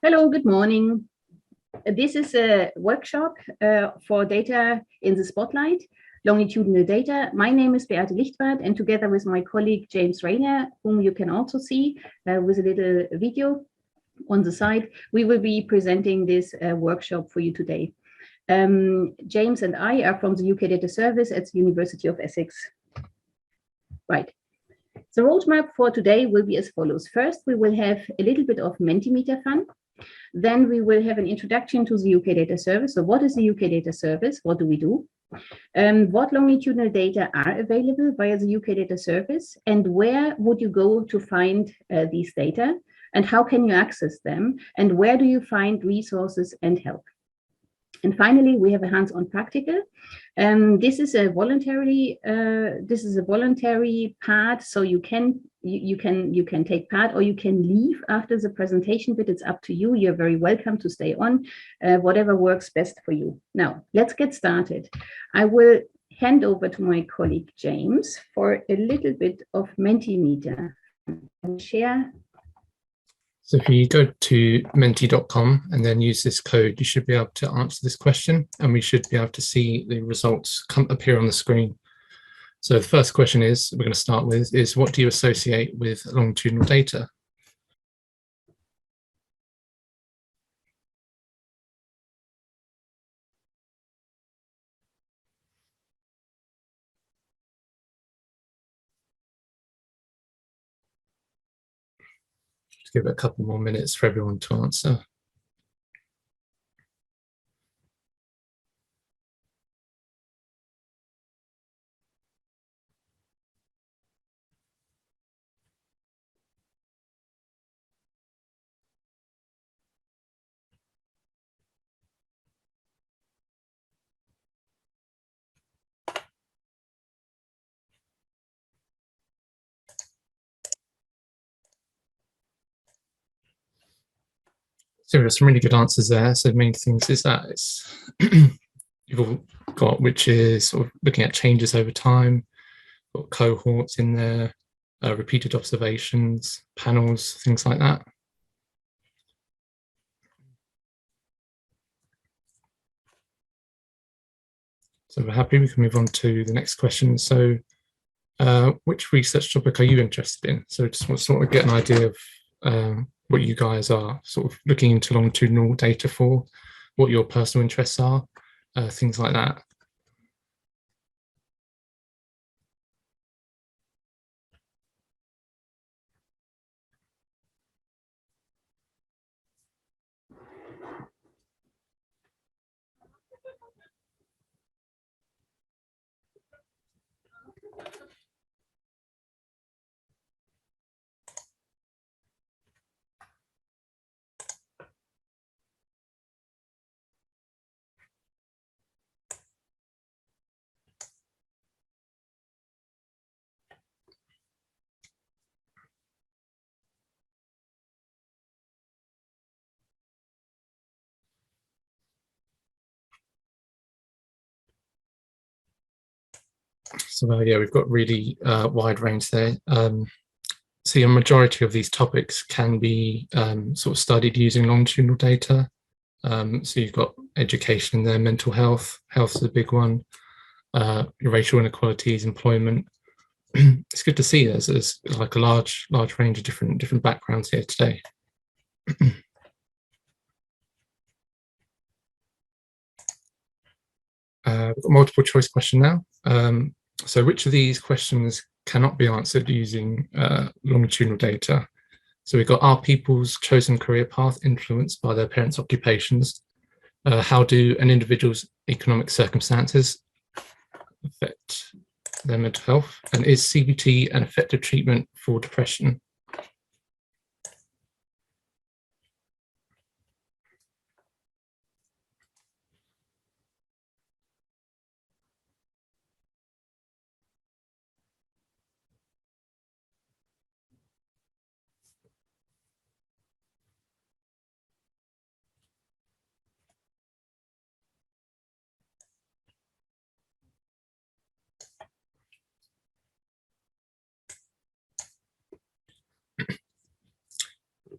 Hello, good morning. This is a workshop for data in the spotlight, longitudinal data. My name is Beate Lichtwardt, and together with my colleague James Rayner, whom you can also see with a little video on the side, we will be presenting this workshop for you today. James and I are from the UK Data Service at the University of Essex. Right. The roadmap for today will be as follows. First, we will have a little bit of Mentimeter fun. Then we will have an introduction to the UK Data Service. So what is the UK Data Service? What do we do? What longitudinal data are available via the UK Data Service? And where would you go to find these data? And how can you access them? And where do you find resources and help? And finally, we have a hands-on practical. This is a voluntary part, so you can take part or you can leave after the presentation, but it's up to you. You're very welcome to stay on, whatever works best for you. Now, let's get started. I will hand over to my colleague James for a little bit of Mentimeter and share. So if you go to menti.com and then use this code, you should be able to answer this question, and we should be able to see the results appear on the screen. So the first question we're going to start with is, what do you associate with longitudinal data? Just give it a couple more minutes for everyone to answer. So there's some really good answers there. So the main things is that it's you've all got, which is sort of looking at changes over time, got cohorts in there, repeated observations, panels, things like that. So we're happy, we can move on to the next question. So which research topic are you interested in? So just want to sort of get an idea of what you guys are sort of looking into longitudinal data for, what your personal interests are, things like that. So yeah, we've got really wide range there. So a majority of these topics can be sort of studied using longitudinal data. So you've got education in there, mental health, health is a big one, racial inequalities, employment. It's good to see there's like a large range of different backgrounds here today. We've got a multiple choice question now. So which of these questions cannot be answered using longitudinal data? So we've got, are people's chosen career path influenced by their parents' occupations? How do an individual's economic circumstances affect their mental health? And is CBT an effective treatment for depression?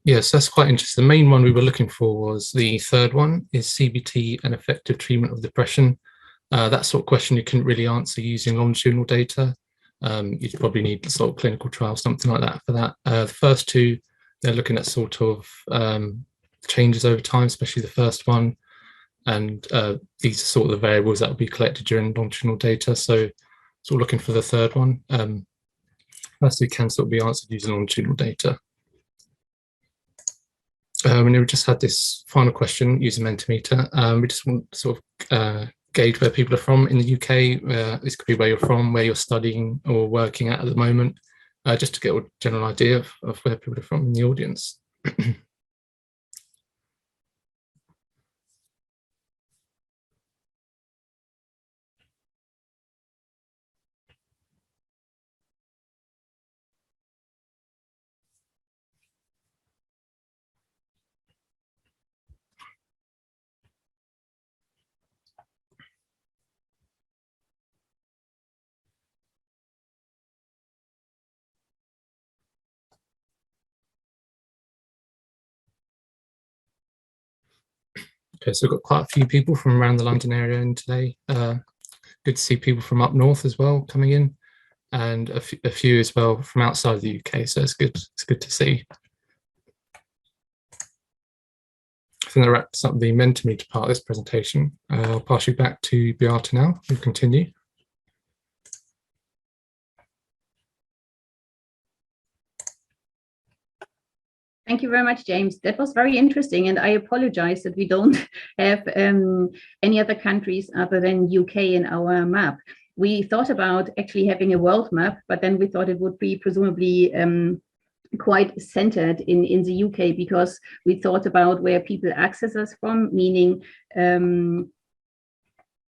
Yes, that's quite interesting. The main one we were looking for was the third one, is CBT an effective treatment of depression? That sort of question you couldn't really answer using longitudinal data. You'd probably need sort of clinical trial, something like that for that. The first two, they're looking at sort of changes over time, especially the first one. And these are sort of the variables that will be collected during longitudinal data. So sort of looking for the third one. First two can sort of be answered using longitudinal data. And we just had this final question using Mentimeter. We just want to sort of gauge where people are from in the UK. This could be where you're from, where you're studying or working at the moment, just to get a general idea of where people are from in the audience. Okay, so we've got quite a few people from around the London area in today. Good to see people from up north as well coming in, and a few as well from outside the UK. So it's good to see. I think that wraps up the Mentimeter part of this presentation. I'll pass you back to Beate now. We'll continue. Thank you very much, James. That was very interesting, and I apologize that we don't have any other countries other than UK in our map. We thought about actually having a world map, but then we thought it would be presumably quite centered in the UK, because we thought about where people access us from, meaning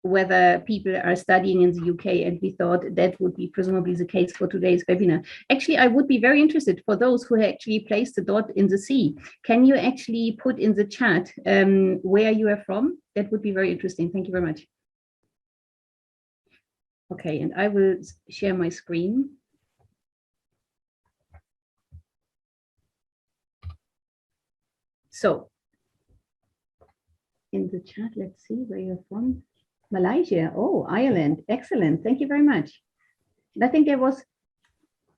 whether people are studying in the UK, and we thought that would be presumably the case for today's webinar. Actually, I would be very interested for those who actually placed the dot in the C. Can you actually put in the chat where you are from? That would be very interesting. Thank you very much. Okay, and I will share my screen. So in the chat, let's see where you're from. Malaysia, oh, Ireland, excellent, thank you very much. And I think there was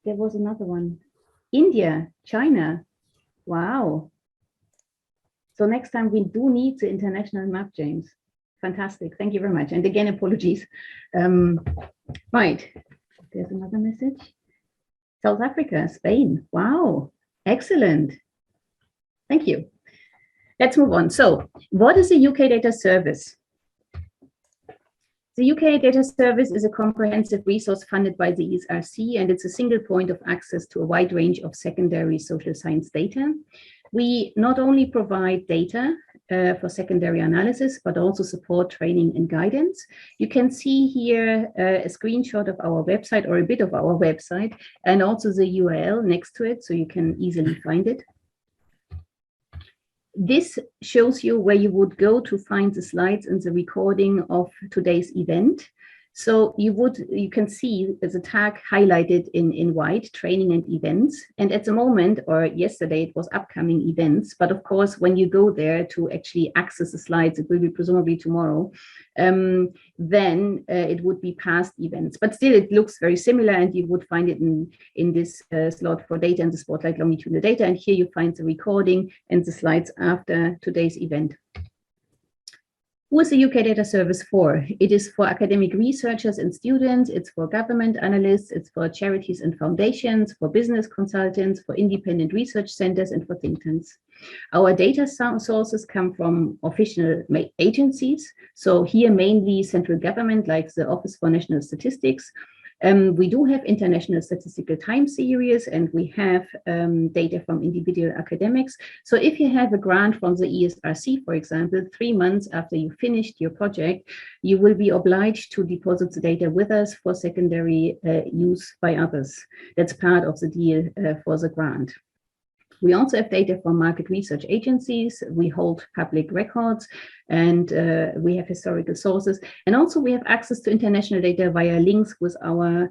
another one. India, China, wow. So next time we do need the international map, James. Fantastic, thank you very much. And again, apologies. Right, there's another message. South Africa, Spain, wow, excellent. Thank you. Let's move on. So what is the UK Data Service? The UK Data Service is a comprehensive resource funded by the ESRC, and it's a single point of access to a wide range of secondary social science data. We not only provide data for secondary analysis, but also support training and guidance. You can see here a screenshot of our website, or a bit of our website, and also the URL next to it, so you can easily find it. This shows you where you would go to find the slides and the recording of today's event. So you can see there's a tag highlighted in white, training and events. And at the moment, or yesterday, it was upcoming events. But of course, when you go there to actually access the slides, it will be presumably tomorrow, then it would be past events. But still, it looks very similar, and you would find it in this slot for data and the spotlight longitudinal data. And here you find the recording and the slides after today's event. Who is the UK Data Service for? It is for academic researchers and students, it's for government analysts, it's for charities and foundations, for business consultants, for independent research centers, and for think tanks. Our data sources come from official agencies, so here mainly central government, like the Office for National Statistics. We do have international statistical time series, and we have data from individual academics. So if you have a grant from the ESRC, for example, 3 months after you finished your project, you will be obliged to deposit the data with us for secondary use by others. That's part of the deal for the grant. We also have data from market research agencies. We hold public records, and we have historical sources. And also we have access to international data via links with our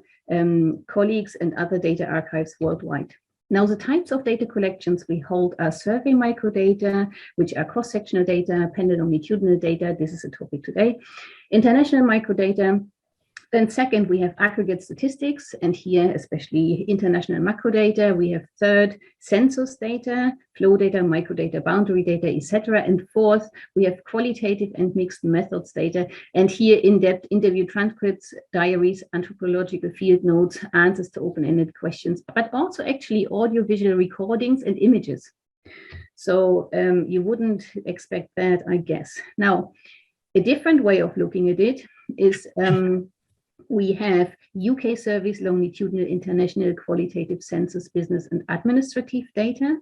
colleagues and other data archives worldwide. Now, the types of data collections we hold are survey microdata, which are cross-sectional data, pendant longitudinal data. This is a topic today. International microdata. Then second, we have aggregate statistics, and here especially international macrodata. We have third, census data, flow data, microdata, boundary data, etc. And fourth, we have qualitative and mixed methods data, and here in-depth interview transcripts, diaries, anthropological field notes, answers to open-ended questions, but also actually audio-visual recordings and images. So you wouldn't expect that, I guess. Now, a different way of looking at it is we have UK service, longitudinal, international, qualitative, census, business, and administrative data.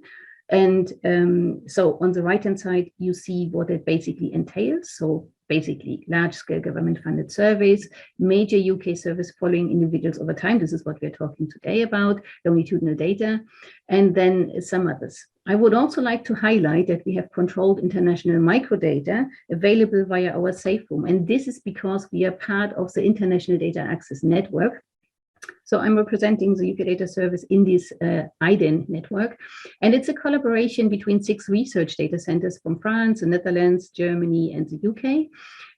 And so on the right-hand side, you see what it basically entails. So basically large-scale government-funded surveys, major UK service following individuals over time. This is what we're talking today about, longitudinal data, and then some others. I would also like to highlight that we have controlled international microdata available via our safe room. And this is because we are part of the International Data Access Network. So I'm representing the UK Data Service in this IDEN network. And it's a collaboration between 6 research data centers from France, the Netherlands, Germany, and the UK.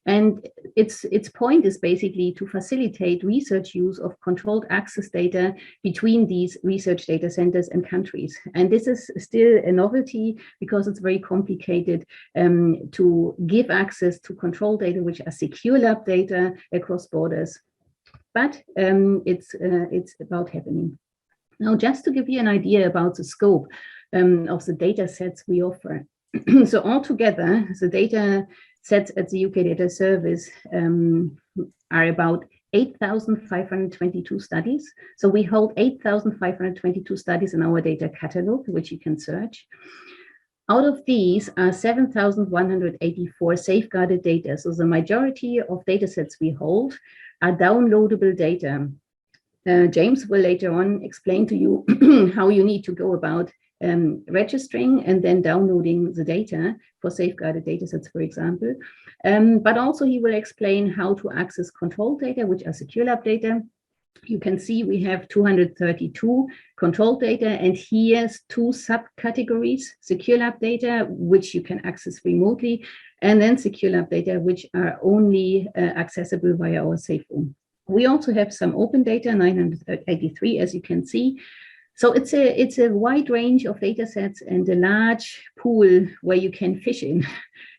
And its point is basically to facilitate research use of controlled access data between these research data centers and countries. And this is still a novelty because it's very complicated to give access to controlled data, which are secure lab data across borders. But it's about happening. Now, just to give you an idea about the scope of the data sets we offer. So altogether, the data sets at the UK Data Service are about 8,522 studies. So we hold 8,522 studies in our data catalog, which you can search. Out of these are 7,184 safeguarded data. So the majority of data sets we hold are downloadable data. James will later on explain to you how you need to go about registering and then downloading the data for safeguarded data sets, for example. But also he will explain how to access controlled data, which are secure lab data. You can see we have 232 controlled data, and here's 2 subcategories: secure lab data, which you can access remotely, and then secure lab data, which are only accessible via our safe room. We also have some open data, 983, as you can see. So it's a wide range of data sets and a large pool where you can fish in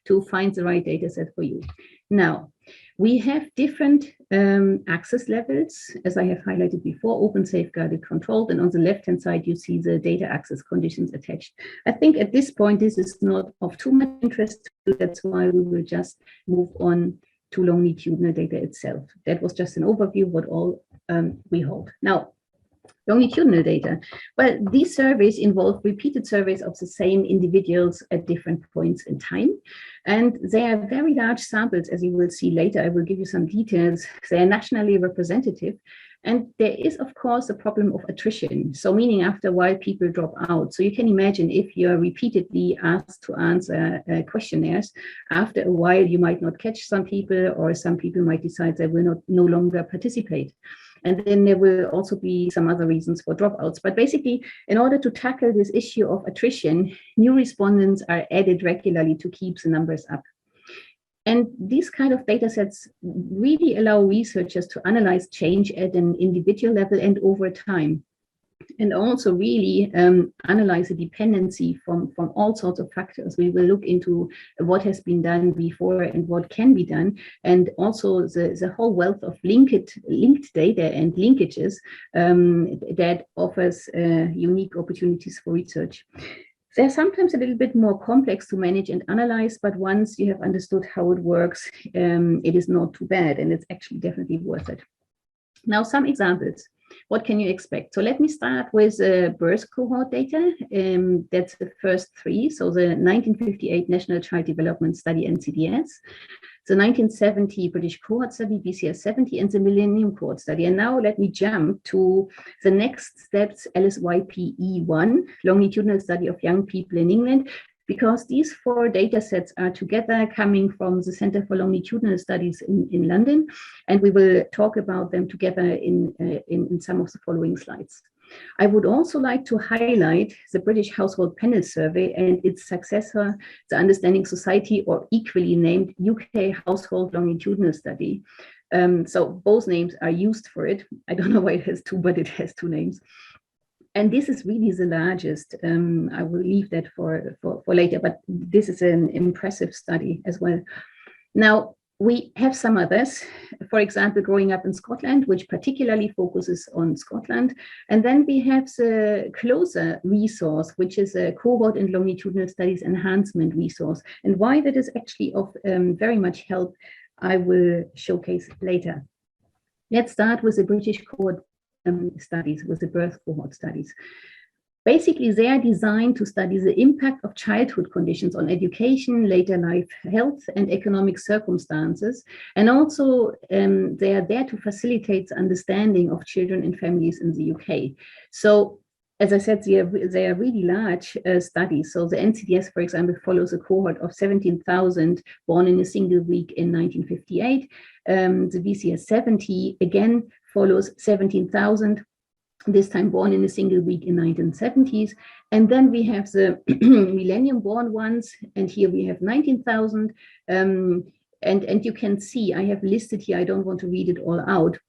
to find the right data set for you. Now, we have different access levels, as I have highlighted before: open, safeguarded, controlled, and on the left-hand side, you see the data access conditions attached. I think at this point, this is not of too much interest, that's why we will just move on to longitudinal data itself. That was just an overview of what all we hold. Now, longitudinal data. Well, these surveys involve repeated surveys of the same individuals at different points in time. And they are very large samples, as you will see later. I will give you some details. They are nationally representative. And there is, of course, a problem of attrition. So meaning after a while, people drop out. So you can imagine if you're repeatedly asked to answer questionnaires, after a while, you might not catch some people, or some people might decide they will no longer participate. And then there will also be some other reasons for dropouts. But basically, in order to tackle this issue of attrition, new respondents are added regularly to keep the numbers up. And these kind of data sets really allow researchers to analyze change at an individual level and over time, and also really analyze the dependency from all sorts of factors. We will look into what has been done before and what can be done, and also the whole wealth of linked data and linkages that offers unique opportunities for research. They're sometimes a little bit more complex to manage and analyze, but once you have understood how it works, it is not too bad, and it's actually definitely worth it. Now, some examples. What can you expect? So let me start with birth cohort data. That's the first 3. So the 1958 National Child Development Study, NCDS, the 1970 British Cohort Study, BCS 70, and the Millennium Cohort Study. And now let me jump to the next steps, LSYPE1, Longitudinal Study of Young People in England, because these 4 data sets are together coming from the Center for Longitudinal Studies in London, and we will talk about them together in some of the following slides. I would also like to highlight the British Household Panel Survey and its successor, the Understanding Society, or equally named UK Household Longitudinal Study. So both names are used for it. I don't know why it has two, but it has two names. And this is really the largest. I will leave that for later, but this is an impressive study as well. Now, we have some others, for example, Growing Up in Scotland, which particularly focuses on Scotland. And then we have the closer resource, which is a Cohort and Longitudinal Studies Enhancement resource. And why that is actually of very much help, I will showcase later. Let's start with the British Cohort Studies, with the birth cohort studies. Basically, they are designed to study the impact of childhood conditions on education, later life health, and economic circumstances. And also, they are there to facilitate the understanding of children and families in the UK. So, as I said, they are really large studies. So the NCDS, for example, follows a cohort of 17,000 born in a single week in 1958. The BCS 70, again, follows 17,000, this time born in a single week in 1970s. And then we have the millennium born ones, and here we have 19,000. And you can see, I have listed here, I don't want to read it all out,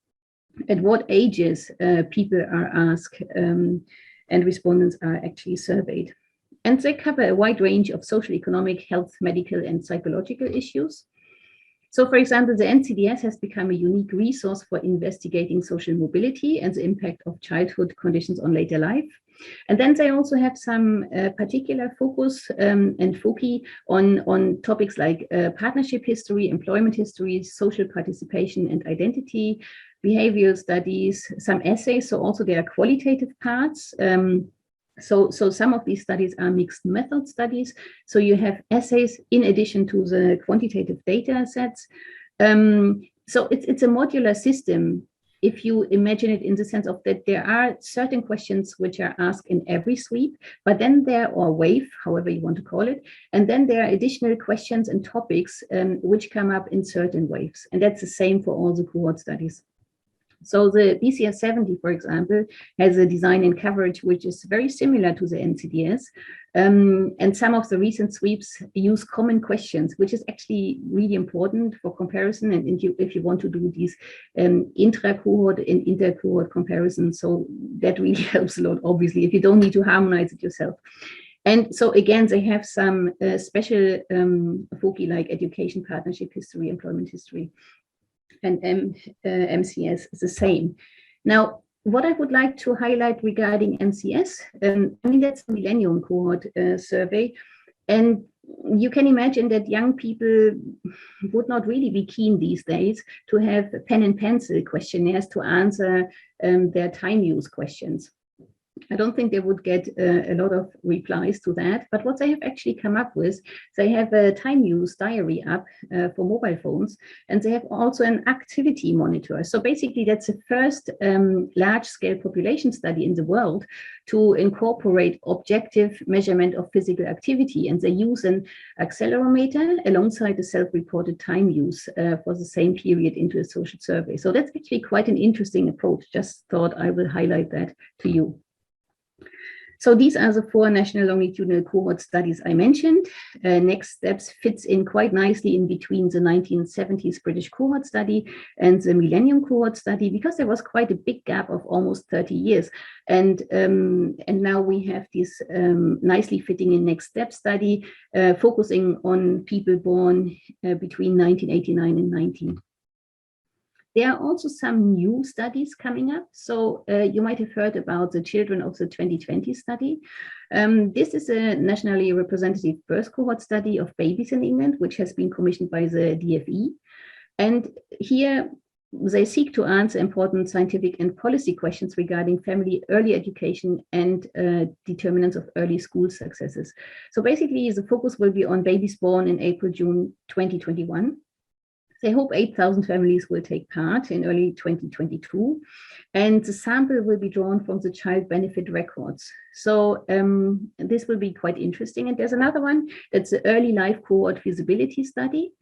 at what ages people are asked and respondents are actually surveyed. And they cover a wide range of social, economic, health, medical, and psychological issues. So, for example, the NCDS has become a unique resource for investigating social mobility and the impact of childhood conditions on later life. And then they also have some particular focus and foci on topics like partnership history, employment history, social participation and identity, behavioral studies, some essays. So also there are qualitative parts. So some of these studies are mixed method studies. So you have essays in addition to the quantitative data sets. So it's a modular system, if you imagine it in the sense of that there are certain questions which are asked in every sweep, but then or wave, however you want to call it, and then there are additional questions and topics which come up in certain waves. And that's the same for all the cohort studies. So the BCS 70, for example, has a design and coverage which is very similar to the NCDS. And some of the recent sweeps use common questions, which is actually really important for comparison. And if you want to do these intra-cohort and inter-cohort comparisons, so that really helps a lot, obviously, if you don't need to harmonize it yourself. And so again, they have some special foci like education, partnership history, employment history. And MCS is the same. Now, what I would like to highlight regarding MCS, I mean, that's the Millennium Cohort survey. And you can imagine that young people would not really be keen these days to have pen and pencil questionnaires to answer their time use questions. I don't think they would get a lot of replies to that, but what they have actually come up with, they have a time use diary app for mobile phones, and they have also an activity monitor. So basically that's the first large-scale population study in the world to incorporate objective measurement of physical activity, and they use an accelerometer alongside the self-reported time use for the same period into a social survey. So that's actually quite an interesting approach. Just thought I will highlight that to you. So these are the 4 national longitudinal cohort studies I mentioned. Next Steps fits in quite nicely in between the 1970s British cohort study and the Millennium Cohort Study, because there was quite a big gap of almost 30 years. And now we have this nicely fitting in Next Step study, focusing on people born between 1989 and 19. There are also some new studies coming up. So you might have heard about the Children of the 2020 study. This is a nationally representative birth cohort study of babies in England, which has been commissioned by the DFE. And here they seek to answer important scientific and policy questions regarding family, early education, and determinants of early school successes. So basically, the focus will be on babies born in April, June 2021. They hope 8,000 families will take part in early 2022, and the sample will be drawn from the child benefit records. So this will be quite interesting. And there's another one, that's the Early Life Cohort Feasibility Study.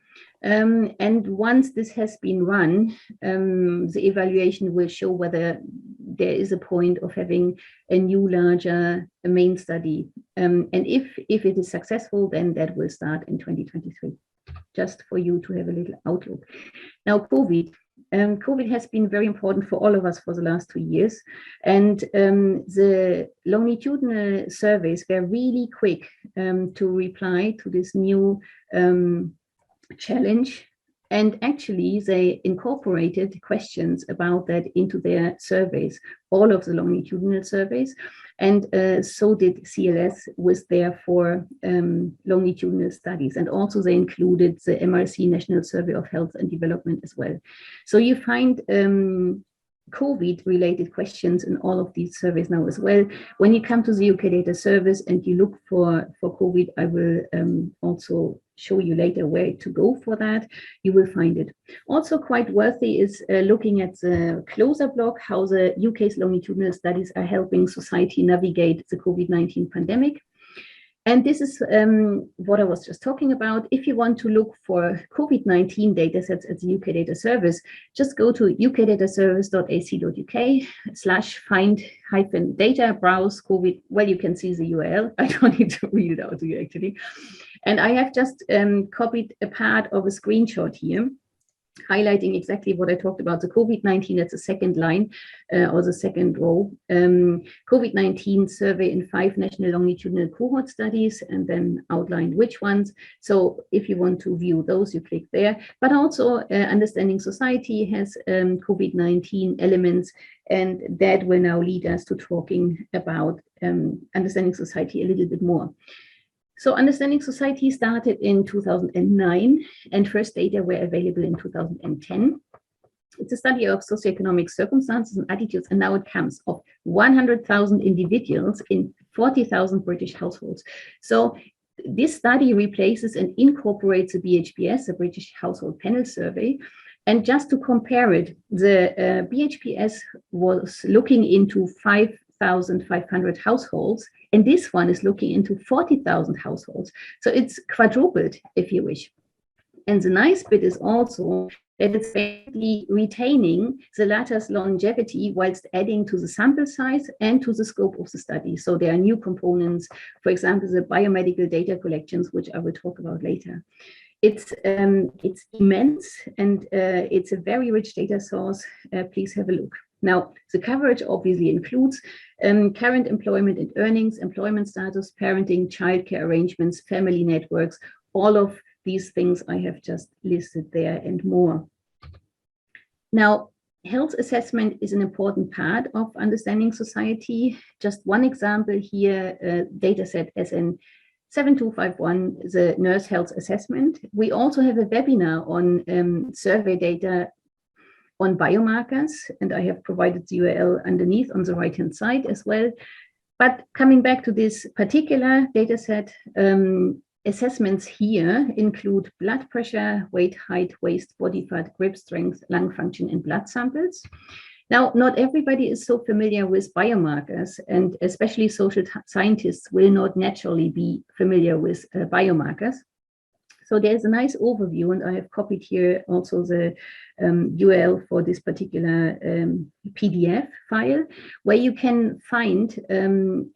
And once this has been run, the evaluation will show whether there is a point of having a new, larger main study. And if it is successful, then that will start in 2023, just for you to have a little outlook. Now, COVID. COVID has been very important for all of us for the last 2 years. And the longitudinal surveys were really quick to reply to this new challenge. And actually, they incorporated questions about that into their surveys, all of the longitudinal surveys. And so did CLS with their 4 longitudinal studies. And also they included the MRC National Survey of Health and Development as well. So you find COVID-related questions in all of these surveys now as well. When you come to the UK Data Service and you look for COVID, I will also show you later where to go for that. You will find it. Also quite worthy is looking at the closer block, how the UK's longitudinal studies are helping society navigate the COVID-19 pandemic. And this is what I was just talking about. If you want to look for COVID-19 datasets at the UK Data Service, just go to ukdataservice.ac.uk/find-data, browse COVID. Well, you can see the URL. I don't need to read it out to you actually. And I have just copied a part of a screenshot here, highlighting exactly what I talked about. The COVID-19, that's the second line or the second row. COVID-19 survey in 5 national longitudinal cohort studies, and then outlined which ones. So if you want to view those, you click there. But also Understanding Society has COVID-19 elements, and that will now lead us to talking about Understanding Society a little bit more. So Understanding Society started in 2009, and first data were available in 2010. It's a study of socioeconomic circumstances and attitudes, and now it comes of 100,000 individuals in 40,000 British households. So this study replaces and incorporates the BHPS, the British Household Panel Survey. And just to compare it, the BHPS was looking into 5,500 households, and this one is looking into 40,000 households. So it's quadrupled, if you wish. And the nice bit is also that it's basically retaining the latter's longevity whilst adding to the sample size and to the scope of the study. So there are new components, for example, the biomedical data collections, which I will talk about later. It's immense, and it's a very rich data source. Please have a look. Now, the coverage obviously includes current employment and earnings, employment status, parenting, childcare arrangements, family networks, all of these things I have just listed there and more. Now, health assessment is an important part of Understanding Society. Just one example here, dataset SN 7251, the nurse health assessment. We also have a webinar on survey data on biomarkers, and I have provided the URL underneath on the right-hand side as well. But coming back to this particular dataset, assessments here include blood pressure, weight, height, waist, body fat, grip strength, lung function, and blood samples. Now, not everybody is so familiar with biomarkers, and especially social scientists will not naturally be familiar with biomarkers. So there's a nice overview, and I have copied here also the URL for this particular PDF file, where you can find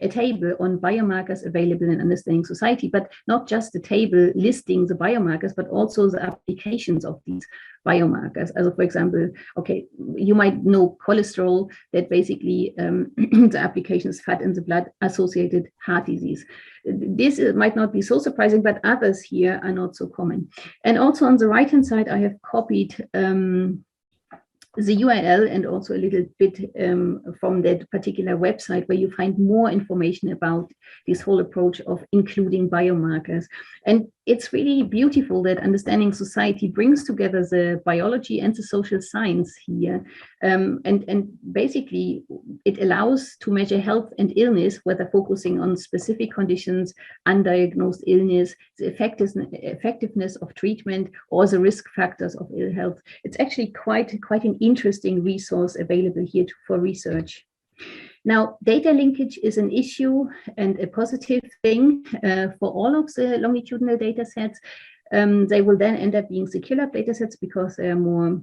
a table on biomarkers available in Understanding Society, but not just the table listing the biomarkers, but also the applications of these biomarkers. As for example, okay, you might know cholesterol, that basically the application is fat in the blood associated heart disease. This might not be so surprising, but others here are not so common. And also on the right-hand side, I have copied the URL and also a little bit from that particular website, where you find more information about this whole approach of including biomarkers. And it's really beautiful that Understanding Society brings together the biology and the social science here. And basically, it allows to measure health and illness, whether focusing on specific conditions, undiagnosed illness, the effectiveness of treatment, or the risk factors of ill health. It's actually quite an interesting resource available here for research. Now, data linkage is an issue and a positive thing for all of the longitudinal data sets. They will then end up being secure data sets because they are more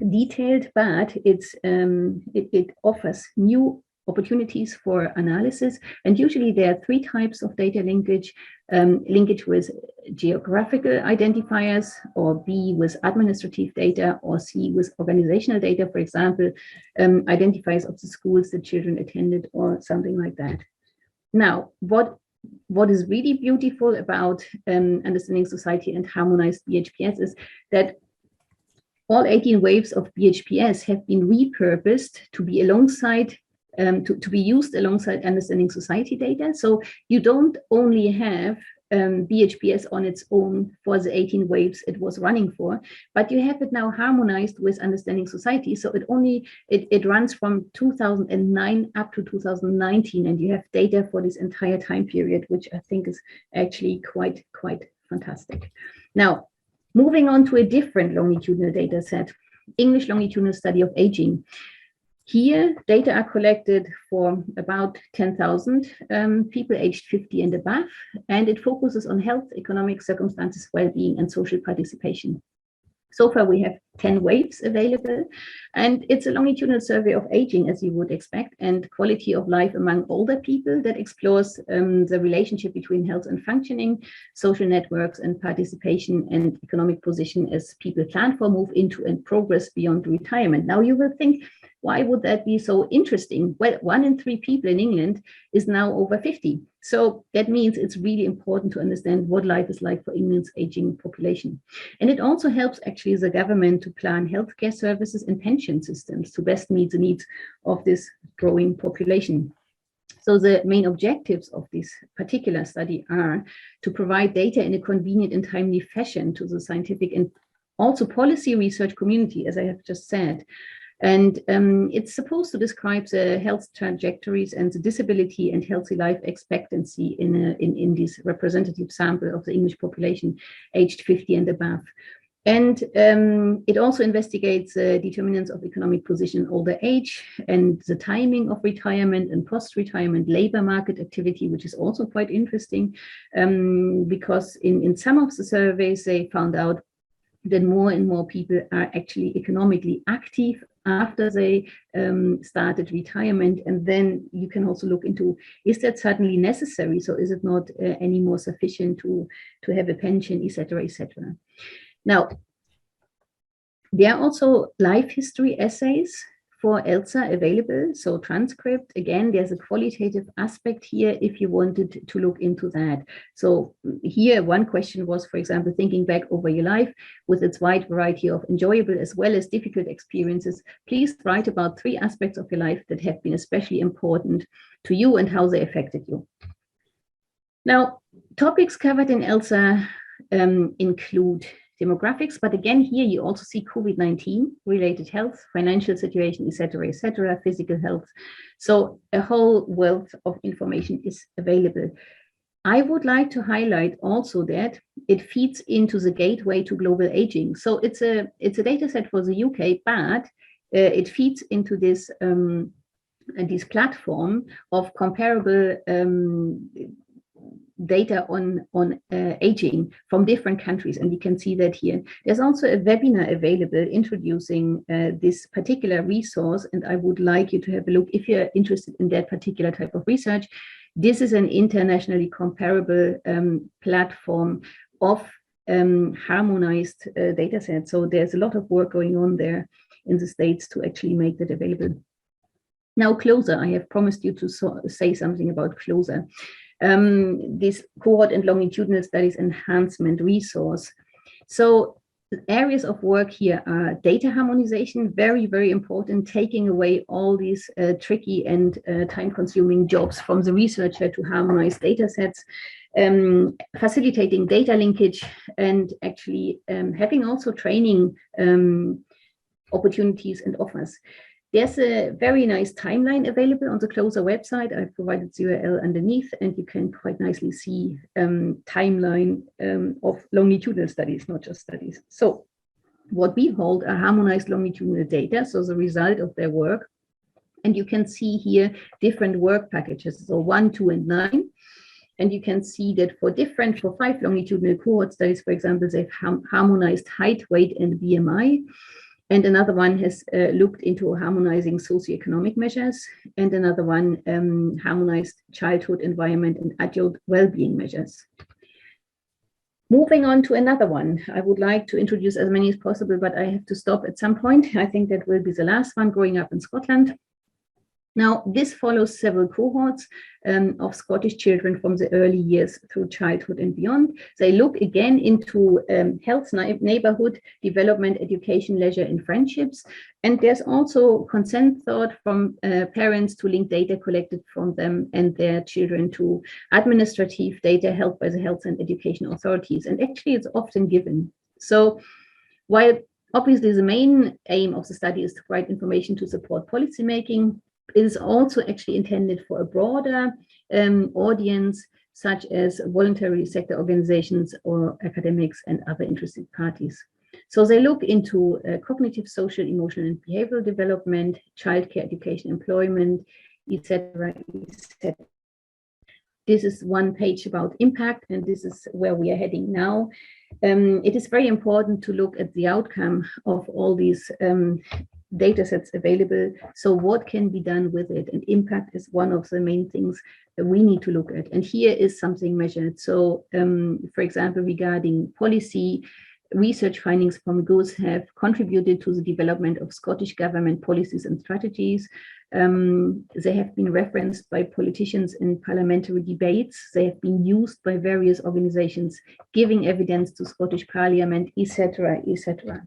detailed, but it offers new opportunities for analysis. And usually there are three types of data linkage: linkage with geographical identifiers, or B with administrative data, or C with organizational data, for example, identifiers of the schools the children attended or something like that. Now, what is really beautiful about understanding society and harmonized BHPS is that all 18 waves of BHPS have been repurposed to be alongside, to be used alongside understanding society data. So you don't only have BHPS on its own for the 18 waves it was running for, but you have it now harmonized with understanding society. So it runs from 2009 up to 2019, and you have data for this entire time period, which I think is actually quite fantastic. Now, moving on to a different longitudinal data set, English longitudinal study of aging. Here, data are collected for about 10,000 people aged 50 and above, and it focuses on health, economic circumstances, well-being, and social participation. So far, we have 10 waves available, and it's a longitudinal survey of aging, as you would expect, and quality of life among older people that explores the relationship between health and functioning, social networks, and participation and economic position as people plan for, move into, and progress beyond retirement. Now, you will think, why would that be so interesting? Well, 1 in 3 people in England is now over 50. So that means it's really important to understand what life is like for England's aging population. And it also helps actually the government to plan healthcare services and pension systems to best meet the needs of this growing population. So the main objectives of this particular study are to provide data in a convenient and timely fashion to the scientific and also policy research community, as I have just said. And it's supposed to describe the health trajectories and the disability and healthy life expectancy in this representative sample of the English population aged 50 and above. And it also investigates the determinants of economic position, older age, and the timing of retirement and post-retirement labor market activity, which is also quite interesting, because in some of the surveys, they found out that more and more people are actually economically active after they started retirement. And then you can also look into, is that suddenly necessary? So is it not any more sufficient to have a pension, etc., etc. Now, there are also life history essays for ELSA available. So transcript, again, there's a qualitative aspect here if you wanted to look into that. So here, one question was, for example, thinking back over your life with its wide variety of enjoyable as well as difficult experiences, please write about 3 aspects of your life that have been especially important to you and how they affected you. Now, topics covered in ELSA include demographics, but again, here you also see COVID-19 related health, financial situation, etc., physical health. So a whole wealth of information is available. I would like to highlight also that it feeds into the gateway to global aging. So it's a data set for the UK, but it feeds into this platform of comparable data on aging from different countries, and you can see that here. There's also a webinar available introducing this particular resource, and I would like you to have a look if you're interested in that particular type of research. This is an internationally comparable platform of harmonized data sets. So there's a lot of work going on there in the States to actually make that available. Now, CLOSER, I have promised you to say something about CLOSER. This cohort and longitudinal studies enhancement resource. So areas of work here are data harmonization, very, very important, taking away all these tricky and time-consuming jobs from the researcher to harmonize data sets, facilitating data linkage, and actually having also training opportunities and offers. There's a very nice timeline available on the CLOSER website. I've provided the URL underneath, and you can quite nicely see timeline of longitudinal studies, not just studies. So what we hold are harmonized longitudinal data, so the result of their work. And you can see here different work packages, so 1, 2, and 9. And you can see that for 5 longitudinal cohort studies, for example, they've harmonized height, weight, and BMI. And another one has looked into harmonizing socioeconomic measures, and another one harmonized childhood environment and adult well-being measures. Moving on to another one, I would like to introduce as many as possible, but I have to stop at some point. I think that will be the last one, growing up in Scotland. Now, this follows several cohorts of Scottish children from the early years through childhood and beyond. They look again into health, neighborhood, development, education, leisure, and friendships. And there's also consent sought from parents to link data collected from them and their children to administrative data held by the health and education authorities. And actually, it's often given. So while obviously the main aim of the study is to provide information to support policymaking, it is also actually intended for a broader audience, such as voluntary sector organizations or academics and other interested parties. So they look into cognitive, social, emotional, and behavioral development, childcare, education, employment, etc. This is one page about impact, and this is where we are heading now. It is very important to look at the outcome of all these data sets available. So what can be done with it? And impact is one of the main things that we need to look at. And here is something measured. So for example, regarding policy, research findings from GOES have contributed to the development of Scottish government policies and strategies. They have been referenced by politicians in parliamentary debates. They have been used by various organizations, giving evidence to Scottish Parliament, etc., etc.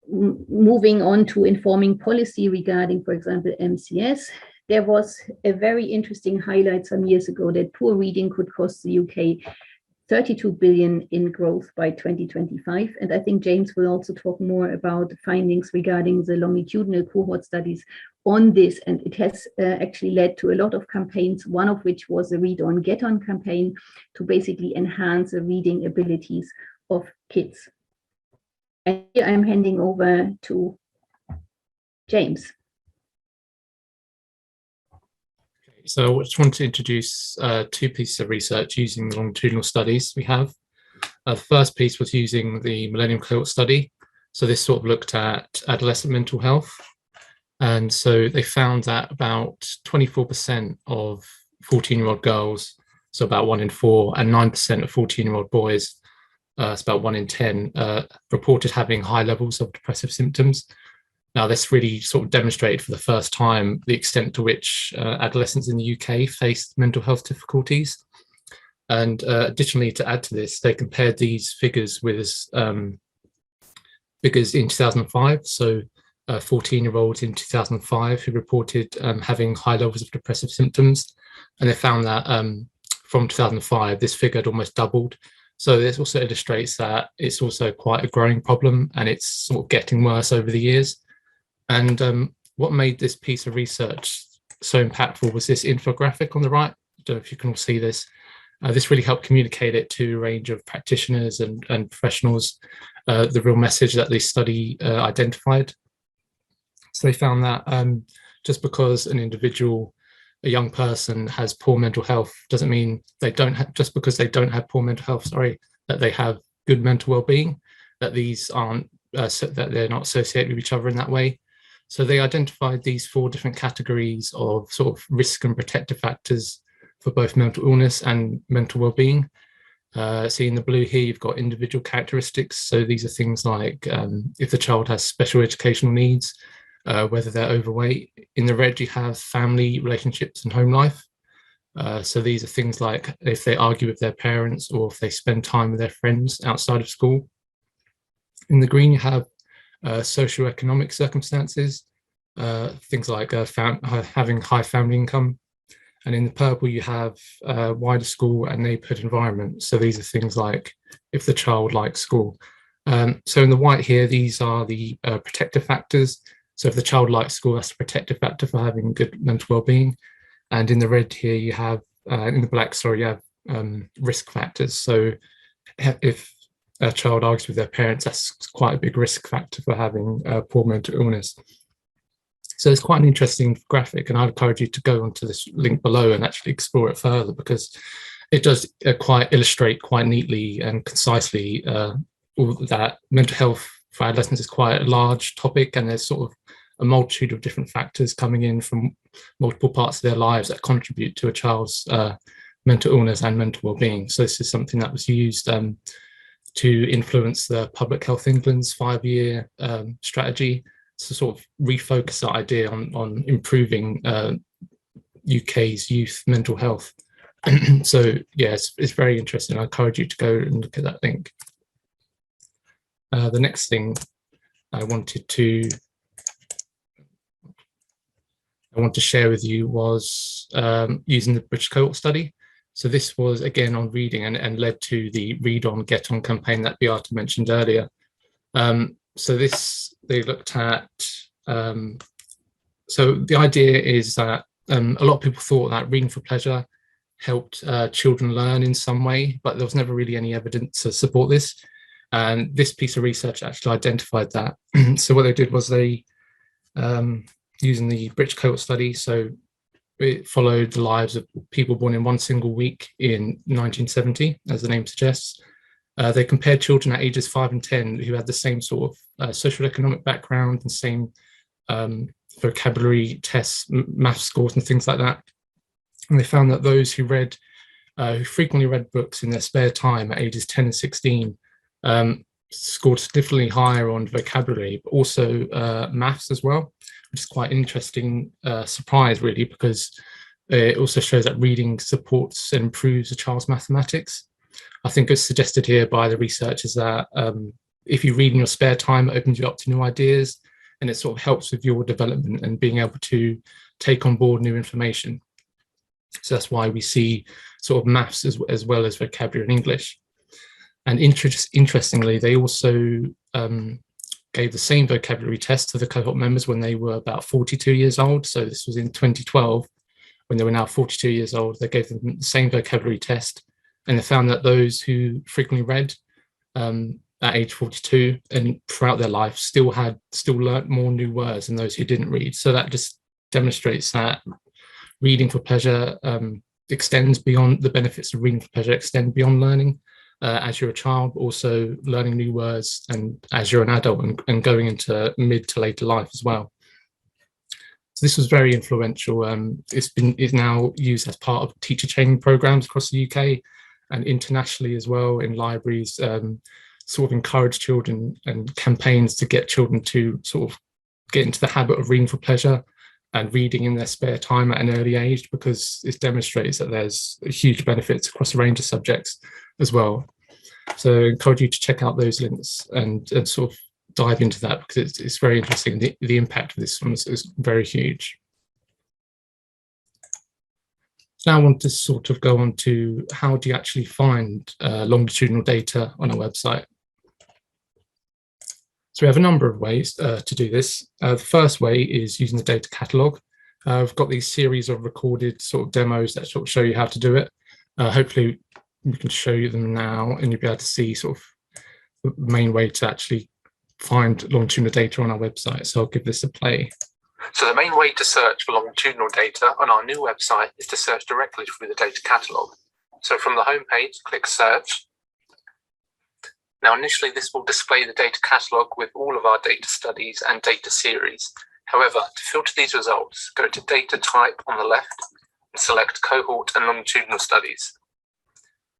Moving on to informing policy regarding, for example, MCS, there was a very interesting highlight some years ago that poor reading could cost the UK 32 billion in growth by 2025. And I think James will also talk more about the findings regarding the longitudinal cohort studies on this. And it has actually led to a lot of campaigns, one of which was the Read On, Get On campaign to basically enhance the reading abilities of kids. And here I'm handing over to James. So I just want to introduce two pieces of research using the longitudinal studies we have. The first piece was using the Millennium Cohort Study. So this sort of looked at adolescent mental health. And so they found that about 24% of 14-year-old girls, so about 1 in 4, and 9% of 14-year-old boys, it's about 1 in 10, reported having high levels of depressive symptoms. Now, this really sort of demonstrated for the first time the extent to which adolescents in the UK faced mental health difficulties. And additionally, to add to this, they compared these figures with figures in 2005. So 14-year-olds in 2005 who reported having high levels of depressive symptoms. And they found that from 2005, this figure had almost doubled. So this also illustrates that it's also quite a growing problem, and it's sort of getting worse over the years. And what made this piece of research so impactful was this infographic on the right. I don't know if you can all see this. This really helped communicate it to a range of practitioners and professionals, the real message that this study identified. So they found that just because an individual, a young person, has poor mental health doesn't mean they don't have, just because they don't have poor mental health, that they have good mental well-being, that these aren't, that they're not associated with each other in that way. So they identified these 4 different categories of sort of risk and protective factors for both mental illness and mental well-being. See in the blue here, you've got individual characteristics. So these are things like if the child has special educational needs, whether they're overweight. In the red, you have family relationships and home life. So these are things like if they argue with their parents or if they spend time with their friends outside of school. In the green, you have socioeconomic circumstances, things like having high family income. And in the purple, you have wider school and neighbourhood environment. So these are things like if the child likes school. So in the white here, these are the protective factors. So if the child likes school, that's a protective factor for having good mental well-being. And in the red here, you have, in the black, sorry, you have risk factors. So if a child argues with their parents, that's quite a big risk factor for having poor mental illness. So it's quite an interesting graphic, and I'd encourage you to go onto this link below and actually explore it further, because it does quite illustrate quite neatly and concisely all that mental health for adolescents is quite a large topic, and there's sort of a multitude of different factors coming in from multiple parts of their lives that contribute to a child's mental illness and mental well-being. So this is something that was used to influence the Public Health England's 5-year strategy to sort of refocus that idea on improving UK's youth mental health. So yeah, it's very interesting. I encourage you to go and look at that link. The next thing I want to share with you was using the British Cohort Study. So this was again on reading and led to the Read On, Get On campaign that Beate mentioned earlier. So this, they looked at, so the idea is that a lot of people thought that reading for pleasure helped children learn in some way, but there was never really any evidence to support this. And this piece of research actually identified that. So what they did was they, using the British Cohort Study, so it followed the lives of people born in one single week in 1970, as the name suggests. They compared children at ages 5 and 10 who had the same sort of social economic background and same vocabulary tests, math scores and things like that. And they found that those who frequently read books in their spare time at ages 10 and 16 scored significantly higher on vocabulary, but also maths as well, which is quite an interesting surprise really, because it also shows that reading supports and improves a child's mathematics. I think it's suggested here by the research is that if you read in your spare time, it opens you up to new ideas, and it sort of helps with your development and being able to take on board new information. So that's why we see sort of maths as well as vocabulary in English. And interestingly, they also gave the same vocabulary test to the cohort members when they were about 42 years old. So this was in 2012, when they were now 42 years old. They gave them the same vocabulary test, and they found that those who frequently read at age 42 and throughout their life still learnt more new words than those who didn't read. So that just demonstrates that reading for pleasure extends beyond the benefits of reading for pleasure, extend beyond learning as you're a child, but also learning new words and as you're an adult and going into mid to later life as well. So this was very influential. It's now used as part of teacher training programs across the UK and internationally as well in libraries, sort of encourage children and campaigns to get children to sort of get into the habit of reading for pleasure and reading in their spare time at an early age, because it demonstrates that there's huge benefits across a range of subjects as well. So I encourage you to check out those links and sort of dive into that, because it's very interesting. The impact of this one is very huge. Now I want to sort of go on to how do you actually find longitudinal data on a website. So we have a number of ways to do this. The first way is using the data catalog. I've got these series of recorded sort of demos that sort of show you how to do it. Hopefully we can show you them now, and you'll be able to see sort of the main way to actually find longitudinal data on our website. So I'll give this a play. So the main way to search for longitudinal data on our new website is to search directly through the data catalogue. So from the home page, click search. Now initially this will display the data catalogue with all of our data studies and data series. However, to filter these results, go to data type on the left and select cohort and longitudinal studies.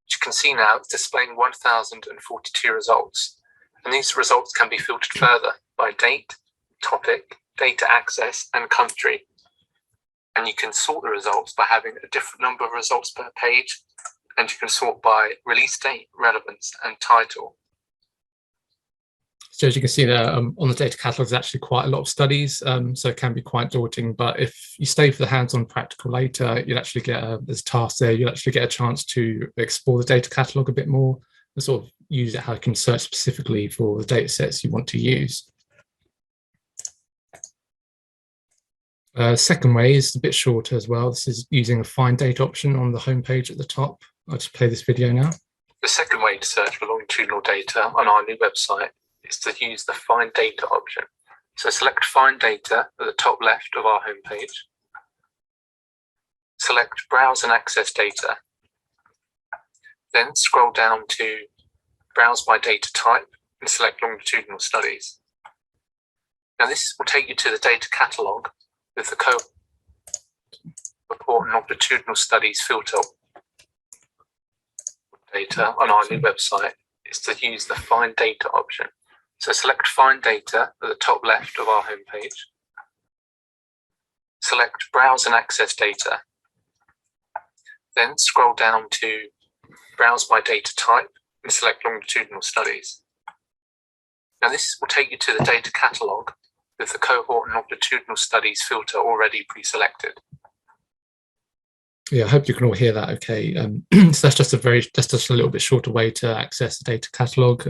As you can see now, it's displaying 1042 results. And these results can be filtered further by date, topic, data access and country. And you can sort the results by having a different number of results per page, and you can sort by release date, relevance and title. So as you can see there on the data catalog, there's actually quite a lot of studies, so it can be quite daunting. But if you stay for the hands-on practical later, you'll actually get there's tasks there. You'll actually get a chance to explore the data catalog a bit more and sort of use it how you can search specifically for the data sets you want to use. Second way is a bit shorter as well. This is using a find data option on the home page at the top. I'll just play this video now. The second way to search for longitudinal data on our new website is to use the find data option. So select Find Data at the top left of our homepage. Select Browse and Access Data. Then scroll down to Browse by Data Type and select Longitudinal Studies. Now this will take you to the data catalogue with the Cohort and Longitudinal Studies filter. Data on our new website is to use the Find Data option. So select Find Data at the top left of our homepage. Select Browse and Access Data. Then scroll down to Browse by Data Type and select Longitudinal Studies. Now this will take you to the data catalogue with the Cohort and Longitudinal Studies filter already pre-selected. Yeah, I hope you can all hear that okay. So that's just a little bit shorter way to access the data catalogue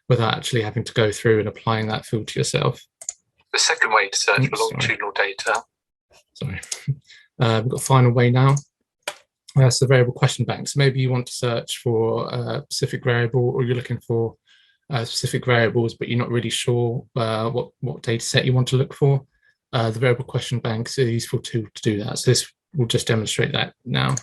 without actually having to go through and applying that filter yourself. The second way to search for longitudinal data. Sorry. We've got a final way now. That's the variable question bank. So maybe you want to search for a specific variable, or you're looking for specific variables, but you're not really sure what data set you want to look for. The variable question bank is a useful tool to do that. So this will just demonstrate that now.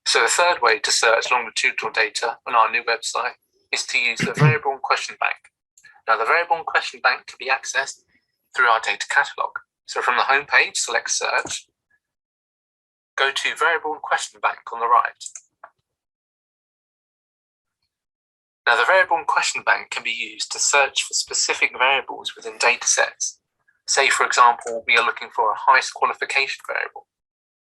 So the third way to search longitudinal data on our new website is to use the variable and question bank. Now the variable and question bank can be accessed through our data catalogue. So from the home page, select Search, go to Variable and Question Bank on the right. Now the Variable and Question Bank can be used to search for specific variables within data sets. Say, for example, we are looking for a highest qualification variable.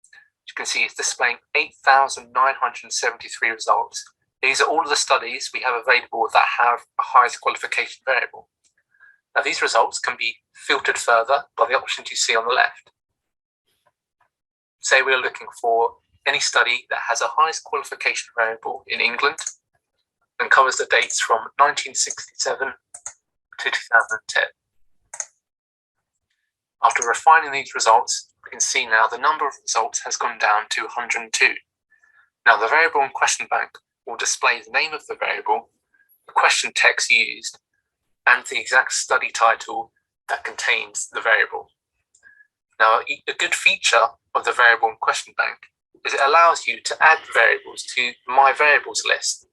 As you can see, it's displaying 8,973 results. These are all of the studies we have available that have a highest qualification variable. Now these results can be filtered further by the options you see on the left. Say we're looking for any study that has a highest qualification variable in England and covers the dates from 1967 to 2010. After refining these results, we can see now the number of results has gone down to 102. Now the variable and question bank will display the name of the variable, the question text used, and the exact study title that contains the variable. Now, a good feature of the variable and question bank is it allows you to add variables to My Variables list.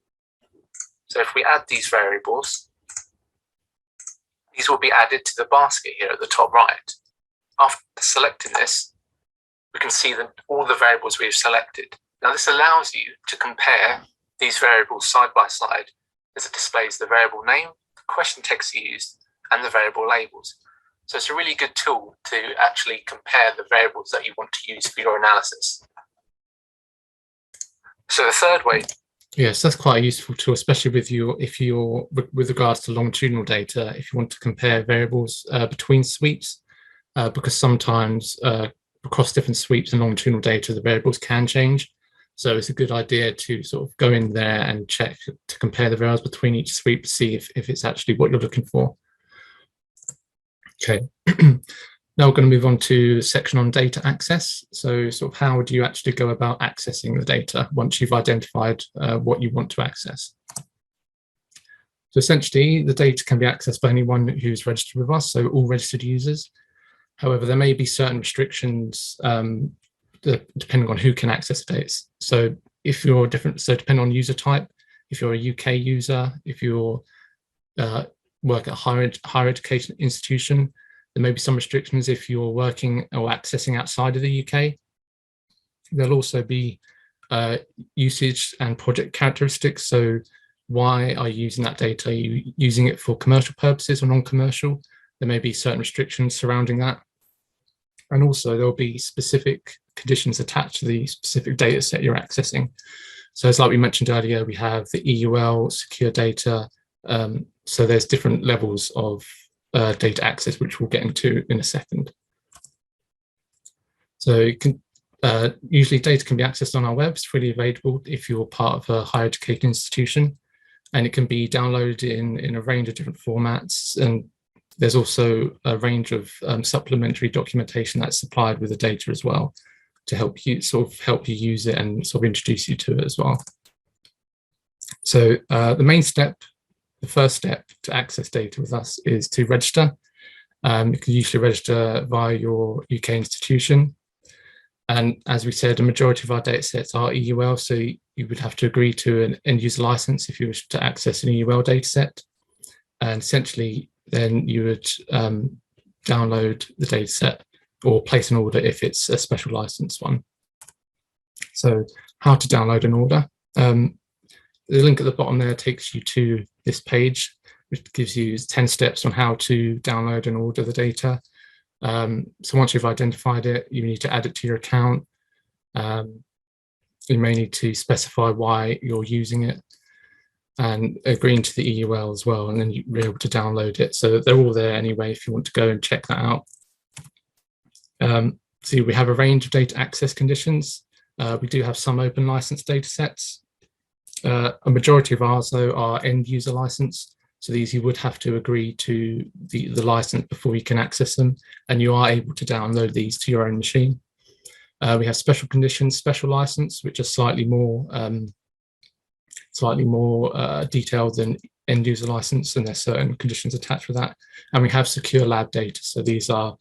So if we add these variables, these will be added to the basket here at the top right. After selecting this, we can see all the variables we've selected. Now this allows you to compare these variables side by side as it displays the variable name, the question text used, and the variable labels. So it's a really good tool to actually compare the variables that you want to use for your analysis. So the third way. Yes, that's quite a useful tool, especially with regards to longitudinal data, if you want to compare variables between sweeps, because sometimes across different sweeps and longitudinal data, the variables can change. So it's a good idea to sort of go in there and check to compare the variables between each sweep to see if it's actually what you're looking for. Okay, now we're going to move on to the section on data access. So sort of how do you actually go about accessing the data once you've identified what you want to access? So essentially, the data can be accessed by anyone who's registered with us, so all registered users. However, there may be certain restrictions depending on who can access the data. So if you're different, so depending on user type, if you're a UK user, if you're work at a higher education institution, there may be some restrictions if you're working or accessing outside of the UK. There'll also be usage and project characteristics. So why are you using that data? Are you using it for commercial purposes or non-commercial? There may be certain restrictions surrounding that. And also there'll be specific conditions attached to the specific data set you're accessing. So as like we mentioned earlier, we have the EUL, secure data. So there's different levels of data access, which we'll get into in a second. So usually data can be accessed on our web. It's freely available if you're part of a higher education institution, and it can be downloaded in a range of different formats. And there's also a range of supplementary documentation that's supplied with the data as well to help you use it and sort of introduce you to it as well. So the main step the first step to access data with us is to register. You can usually register via your UK institution. And as we said, the majority of our data sets are EUL, so you would have to agree to an end user license if you wish to access an EUL data set. And essentially, then you would download the data set or place an order if it's a special license one. So how to download an order. The link at the bottom there takes you to this page, which gives you 10 steps on how to download and order the data. So once you've identified it, you need to add it to your account. You may need to specify why you're using it and agreeing to the EUL as well, and then you'll be able to download it. So they're all there anyway if you want to go and check that out. So we have a range of data access conditions. We do have some open license data sets. A majority of ours, though, are end user license. So these you would have to agree to the license before you can access them, and you are able to download these to your own machine. We have special conditions, special license, which are slightly more detailed than end user license, and there's certain conditions attached with that. And we have secure lab data. So these are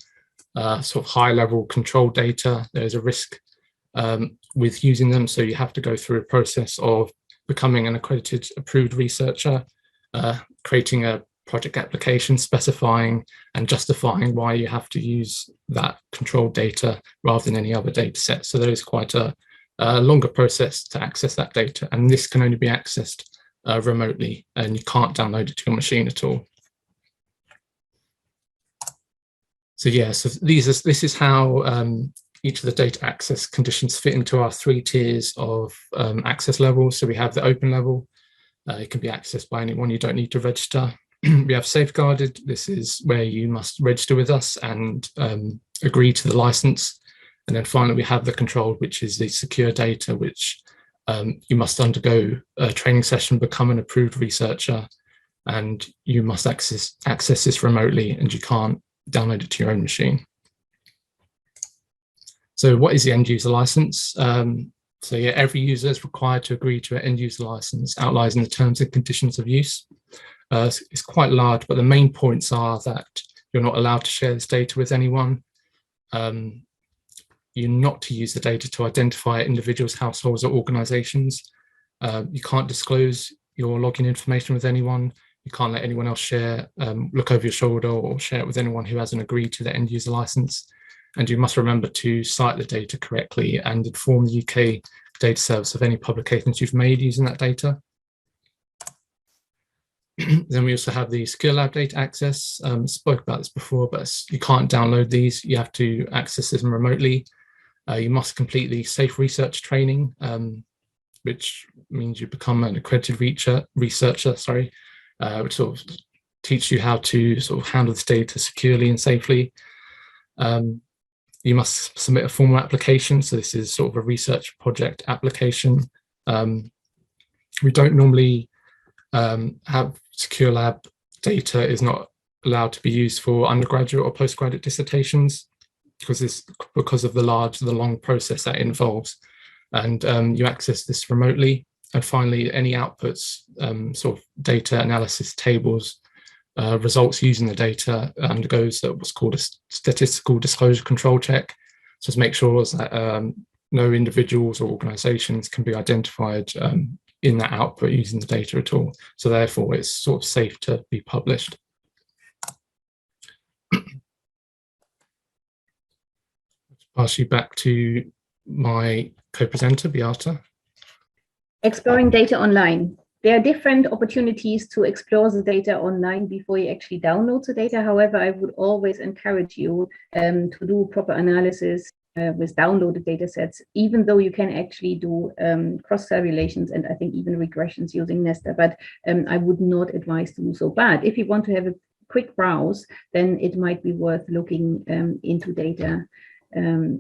sort of high level control data. There's a risk with using them. So you have to go through a process of becoming an accredited approved researcher, creating a project application, specifying and justifying why you have to use that controlled data rather than any other data set. So there is quite a longer process to access that data, and this can only be accessed remotely, and you can't download it to your machine at all. So yeah, so this is how each of the data access conditions fit into our 3 tiers of access levels. So we have the open level. It can be accessed by anyone. You don't need to register. We have safeguarded. This is where you must register with us and agree to the license. And then finally, we have the controlled, which is the secure data, which you must undergo a training session, become an approved researcher, and you must access this remotely, and you can't download it to your own machine. So what is the end user license? So yeah, every user is required to agree to an end user license outlining the terms and conditions of use. It's quite large, but the main points are that you're not allowed to share this data with anyone. You're not to use the data to identify individuals, households, or organizations. You can't disclose your login information with anyone. You can't let anyone else share, look over your shoulder or share it with anyone who hasn't agreed to the end user license. And you must remember to cite the data correctly and inform the UK Data Service of any publications you've made using that data. Then we also have the secure lab data access. Spoke about this before, but you can't download these. You have to access them remotely. You must complete the safe research training, which means you become an accredited researcher, which sort of teaches you how to sort of handle this data securely and safely. You must submit a formal application. So this is sort of a research project application. We don't normally have secure lab data is not allowed to be used for undergraduate or postgraduate dissertations because of the long process that involves. And you access this remotely. And finally, any outputs, sort of data analysis tables, results using the data undergoes what's called a statistical disclosure control check. So to make sure that no individuals or organizations can be identified in that output using the data at all. So therefore, it's sort of safe to be published. Pass you back to my co-presenter, Beate. Exploring data online. There are different opportunities to explore the data online before you actually download the data. However, I would always encourage you to do proper analysis with downloaded data sets, even though you can actually do cross-correlations and I think even regressions using Nesta, but I would not advise to do so. But if you want to have a quick browse, then it might be worth looking into data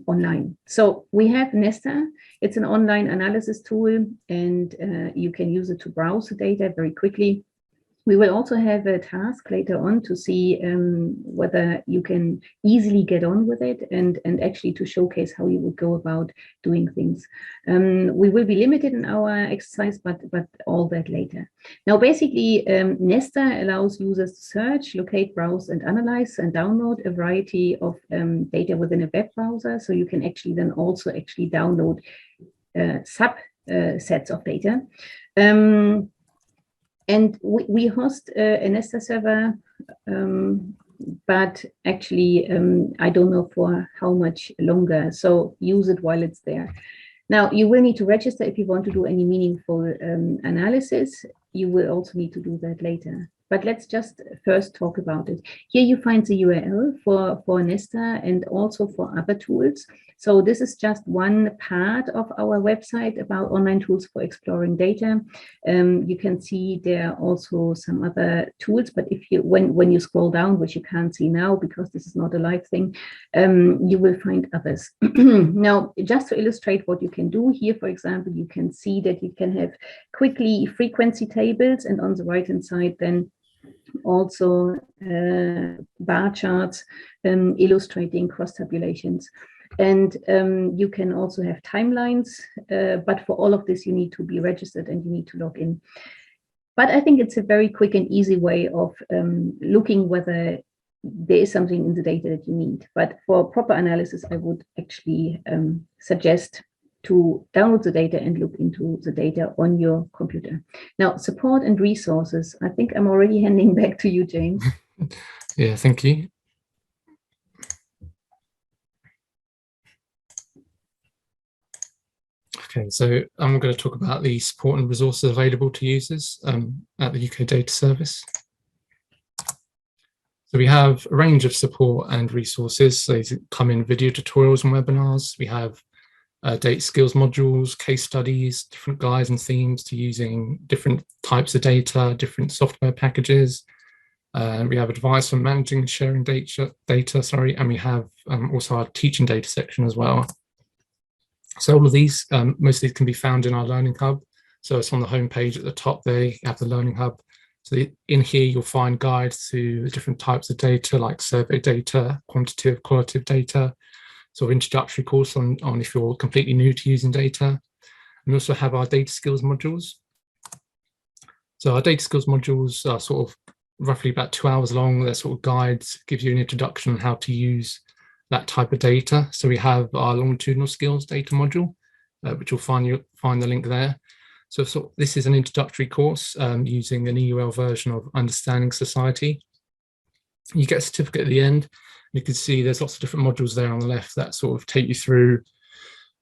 online. So we have Nesta. It's an online analysis tool, and you can use it to browse the data very quickly. We will also have a task later on to see whether you can easily get on with it and actually to showcase how you would go about doing things. We will be limited in our exercise, but all that later. Now, basically, Nesta allows users to search, locate, browse, and analyze and download a variety of data within a web browser. So you can actually then also actually download subsets of data. And we host a Nesta server, but actually, I don't know for how much longer. So use it while it's there. Now, you will need to register if you want to do any meaningful analysis. You will also need to do that later. But let's just first talk about it. Here you find the URL for Nesta and also for other tools. So this is just one part of our website about online tools for exploring data. You can see there are also some other tools, but if you when you scroll down, which you can't see now because this is not a live thing, you will find others. Now, just to illustrate what you can do here, for example, you can see that you can have quickly frequency tables, and on the right-hand side then also bar charts illustrating cross tabulations. And you can also have timelines, but for all of this, you need to be registered and you need to log in. But I think it's a very quick and easy way of looking whether there is something in the data that you need. But for proper analysis, I would actually suggest to download the data and look into the data on your computer. Now, support and resources. I think I'm already handing back to you, James. Yeah, thank you. Okay, so I'm going to talk about the support and resources available to users at the UK Data Service. So we have a range of support and resources. So these come in video tutorials and webinars. We have data skills modules, case studies, different guides and themes to using different types of data, different software packages. We have advice on managing and sharing data, and we have also our teaching data section as well. So all of these, most of these can be found in our Learning Hub. So it's on the home page at the top there, you have the Learning Hub. So in here, you'll find guides to different types of data like survey data, quantitative, qualitative data, sort of introductory course on if you're completely new to using data. And we also have our data skills modules. So our data skills modules are sort of roughly about 2 hours long. They're sort of guides, gives you an introduction on how to use that type of data. So we have our longitudinal skills data module, which you'll find the link there. So this is an introductory course using an EUL version of Understanding Society. You get a certificate at the end. You can see there's lots of different modules there on the left that sort of take you through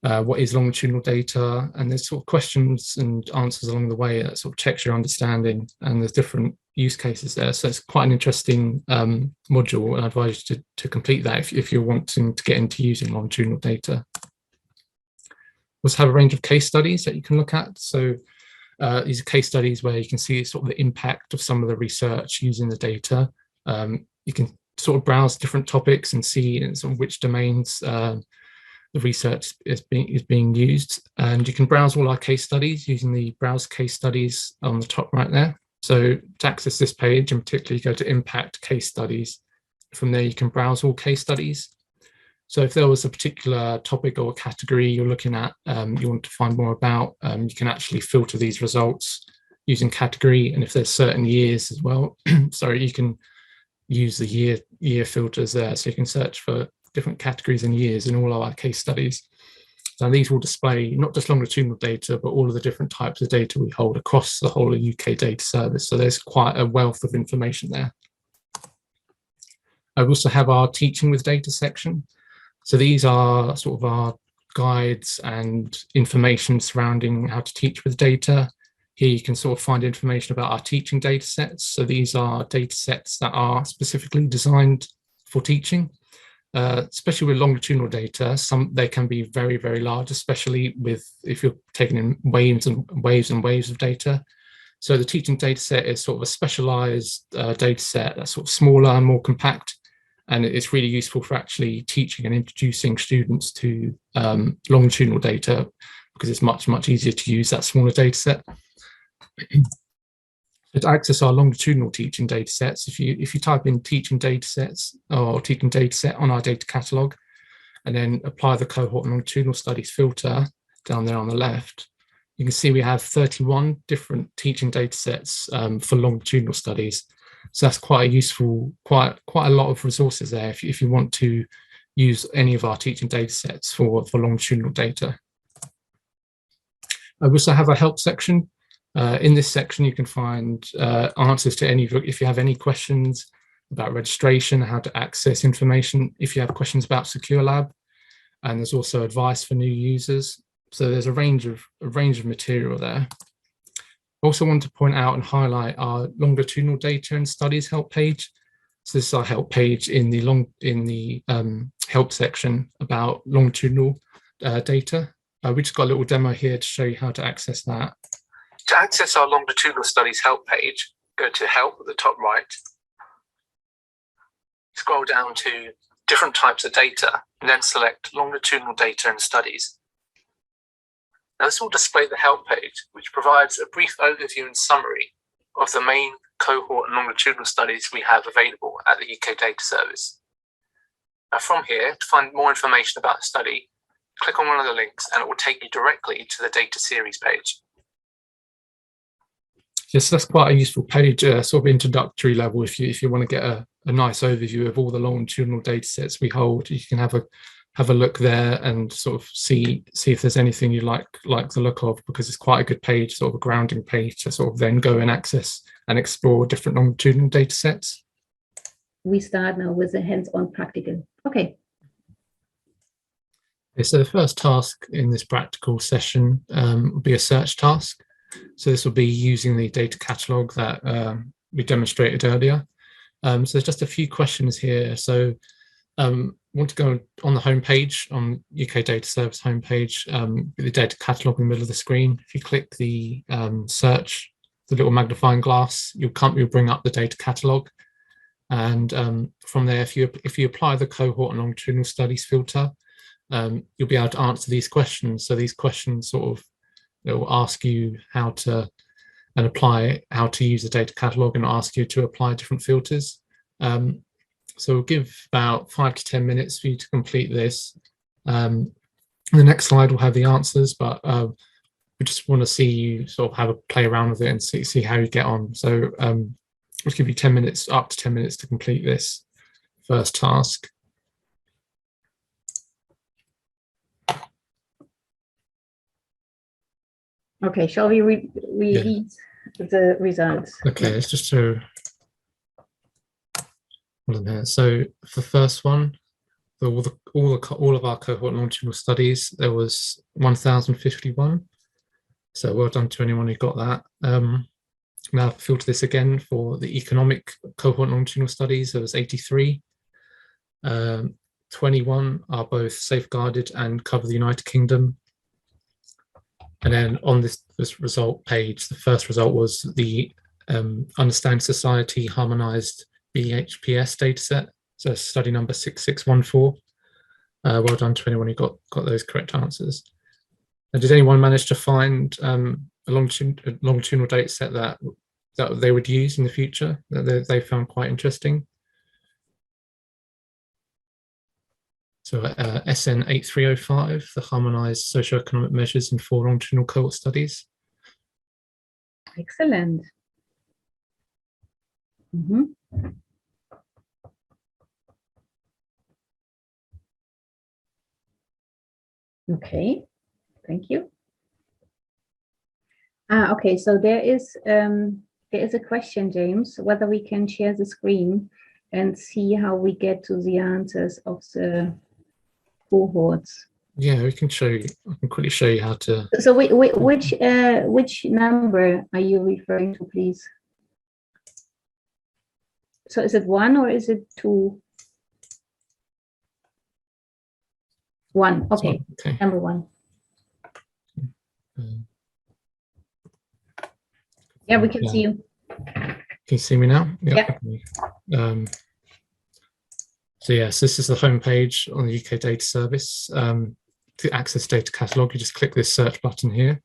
what is longitudinal data, and there's sort of questions and answers along the way that sort of checks your understanding, and there's different use cases there. So it's quite an interesting module, and I advise you to complete that if you're wanting to get into using longitudinal data. We also have a range of case studies that you can look at. So these are case studies where you can see sort of the impact of some of the research using the data. You can sort of browse different topics and see in sort of which domains the research is being used. And you can browse all our case studies using the Browse Case Studies on the top right there. So to access this page, in particular, you go to Impact Case Studies. From there, you can browse all case studies. So if there was a particular topic or category you're looking at, you want to find more about, you can actually filter these results using category. And if there's certain years as well, sorry, you can use the year filters there. So you can search for different categories and years in all of our case studies. So these will display not just longitudinal data, but all of the different types of data we hold across the whole of UK Data Service. So there's quite a wealth of information there. I also have our Teaching with Data section. So these are sort of our guides and information surrounding how to teach with data. Here you can sort of find information about our teaching data sets. So these are data sets that are specifically designed for teaching. Especially with longitudinal data, they can be very, very large, especially if you're taking in waves and waves of data. So the teaching data set is sort of a specialized data set that's sort of smaller and more compact, and it's really useful for actually teaching and introducing students to longitudinal data because it's much, much easier to use that smaller data set. To access our longitudinal teaching data sets, if you type in teaching data sets or teaching data set on our data catalog, and then apply the cohort and longitudinal studies filter down there on the left, you can see we have 31 different teaching data sets for longitudinal studies. So that's quite a useful, quite a lot of resources there if you want to use any of our teaching data sets for longitudinal data. We also have a help section. In this section, you can find answers to if you have any questions about registration, how to access information, if you have questions about Secure Lab, and there's also advice for new users. So there's a range of material there. I also want to point out and highlight our longitudinal data and studies help page. So this is our help page in the help section about longitudinal data. We just got a little demo here to show you how to access that. To access our longitudinal studies help page, go to help at the top right, scroll down to different types of data, and then select longitudinal data and studies. Now this will display the help page, which provides a brief overview and summary of the main cohort and longitudinal studies we have available at the UK Data Service. Now from here, to find more information about the study, click on one of the links and it will take you directly to the data series page. Yes, that's quite a useful page, sort of introductory level. If you want to get a nice overview of all the longitudinal data sets we hold, you can have a look there and sort of see if there's anything you like the look of, because it's quite a good page, sort of a grounding page to sort of then go and access and explore different longitudinal data sets. We start now with the hands-on practical. Okay. So the first task in this practical session will be a search task. So this will be using the data catalog that we demonstrated earlier. So there's just a few questions here. So want to go on the home page, on UK Data Service homepage, the data catalog in the middle of the screen. If you click the search, the little magnifying glass, you'll bring up the data catalog. And from there, if you apply the cohort and longitudinal studies filter, you'll be able to answer these questions. So these questions sort of, it will ask you how to use the data catalog and ask you to apply different filters. So we'll give about 5 to 10 minutes for you to complete this. The next slide will have the answers, but we just want to see you sort of have a play around with it and see how you get on. So we'll give you 10 minutes, up to 10 minutes to complete this first task. Okay, shall we read the results? Okay, it's just so. So for the first one, all of our cohort longitudinal studies, there was 1,051. So well done to anyone who got that. Now filter this again for the economic cohort longitudinal studies. There was 83. 21 are both safeguarded and cover the United Kingdom. And then on this result page, the first result was the Understanding Society Harmonised BHPS dataset, so study number 6614. Well done to anyone who got those correct answers. And did anyone manage to find a longitudinal dataset that they would use in the future, that they found quite interesting? So SN 8305, the harmonised socioeconomic measures in 4 longitudinal cohort studies. Excellent. Mm-hmm. Okay, thank you. Okay, so there is a question, James, whether we can share the screen and see how we get to the answers of the cohorts. Yeah, we can show you. I can quickly show you how to. So which number are you referring to, please? So is it 1 or is it 2? 1. Okay. Okay. Number 1. Yeah, we can see you. Can you see me now? Yep. Yeah. So yes, this is the home page on the UK Data Service. To access data catalog, you just click this search button here.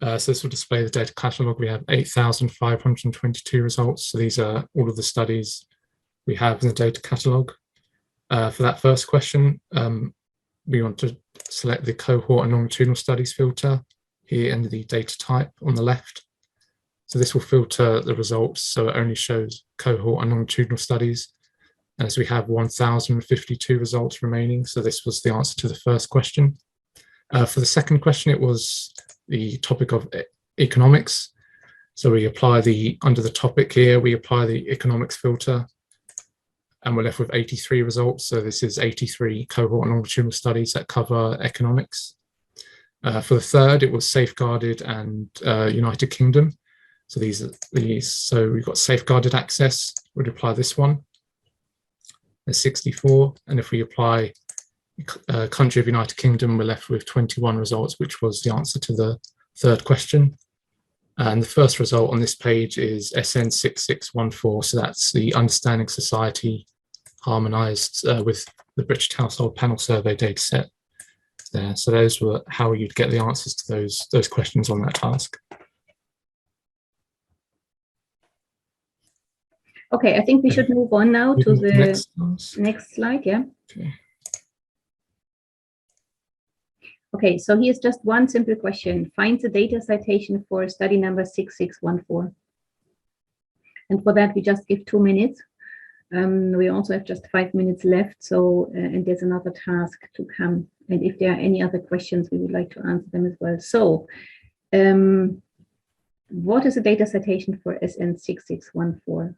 So this will display the data catalogue. We have 8,522 results. So these are all of the studies we have in the data catalogue. For that first question, we want to select the cohort and longitudinal studies filter here under the data type on the left. So this will filter the results so it only shows cohort and longitudinal studies, as we have 1,052 results remaining. So this was the answer to the first question. For the second question, it was the topic of economics. So we apply under the topic here, we apply the economics filter, and we're left with 83 results. So this is 83 cohort and longitudinal studies that cover economics. For the third, it was safeguarded and United Kingdom. So so we've got safeguarded access, we'd apply this one. There's 64. And if we apply country of United Kingdom, we're left with 21 results, which was the answer to the third question. And the first result on this page is SN6614. So that's the Understanding Society harmonized with the British Household Panel Survey dataset there. So those were how you'd get the answers to those questions on that task. Okay, I think we should move on now to the next slide, yeah. Okay. Okay, so here's just one simple question. Find the data citation for study number 6614. And for that, we just give 2 minutes. We also have just 5 minutes left, so and there's another task to come. And if there are any other questions, we would like to answer them as well. So, what is the data citation for SN6614?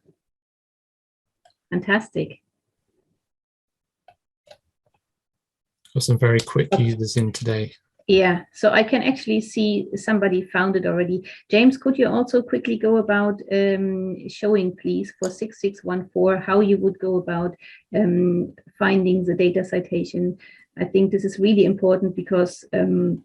Fantastic. Got some very quick users in today. Yeah, so I can actually see somebody found it already. James, could you also quickly go about showing, please, for 6614, how you would go about finding the data citation? I think this is really important because you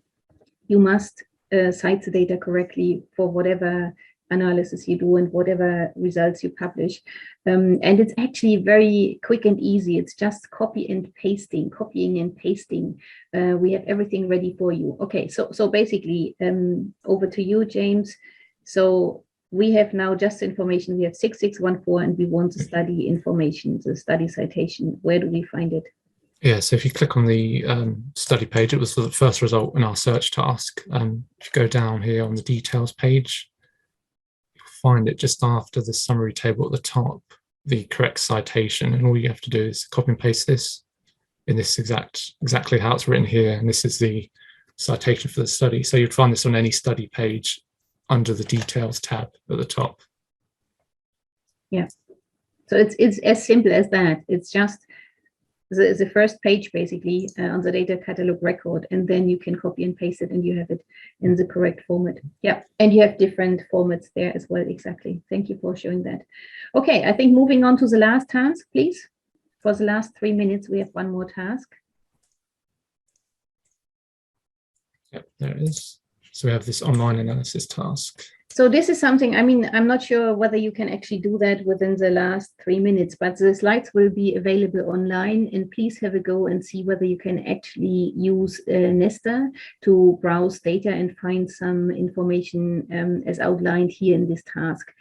must cite the data correctly for whatever analysis you do and whatever results you publish. And it's actually very quick and easy. It's just copying and pasting. We have everything ready for you. Okay, so basically, over to you, James. So we have now just information. We have 6614 and we want to study information, the study citation. Where do we find it? Yeah, so if you click on the study page, it was the first result in our search task. If you go down here on the details page, find it just after the summary table at the top, the correct citation, and all you have to do is copy and paste this in this exactly how it's written here, and this is the citation for the study. So you'd find this on any study page under the details tab at the top. Yeah, so it's as simple as that. It's just the first page basically on the data catalog record, and then you can copy and paste it and you have it in the correct format. Yeah, and you have different formats there as well. Exactly. Thank you for showing that. Okay, I think moving on to the last task, please. For the last 3 minutes, we have one more task. Yep, there it is. So we have this online analysis task. So this is something, I mean, I'm not sure whether you can actually do that within the last 3 minutes, but the slides will be available online, and please have a go and see whether you can actually use Nesta to browse data and find some information as outlined here in this task.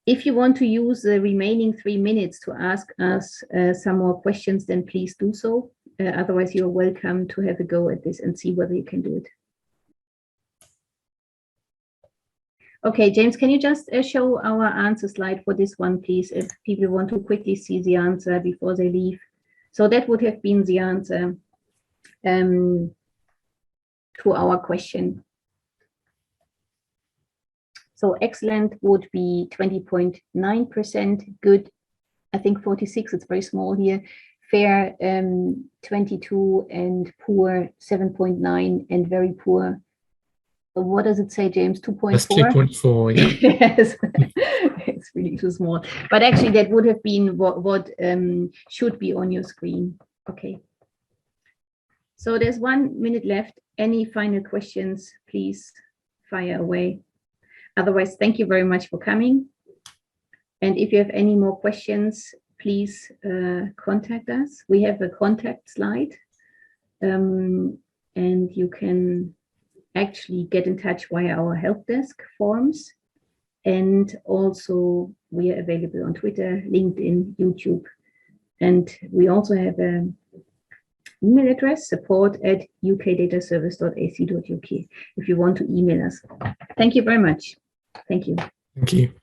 If you want to use the remaining 3 minutes to ask us some more questions, then please do so. Otherwise, you're welcome to have a go at this and see whether you can do it. Okay, James, can you just show our answer slide for this one, please, if people want to quickly see the answer before they leave? So that would have been the answer to our question. So excellent would be 20.9%, good, I think 46, it's very small here, fair 22, and poor 7.9, and very poor. What does it say, James? 2.4? That's 2.4, yeah. Yes, it's really too small. But actually, that would have been what should be on your screen. Okay. So there's 1 minute left. Any final questions, please fire away. Otherwise, thank you very much for coming. And if you have any more questions, please contact us. We have a contact slide, and you can actually get in touch via our help desk forms. And also we are available on Twitter, LinkedIn, YouTube. And we also have an email address, support@ukdataservice.ac.uk, if you want to email us. Thank you very much. Thank you. Thank you.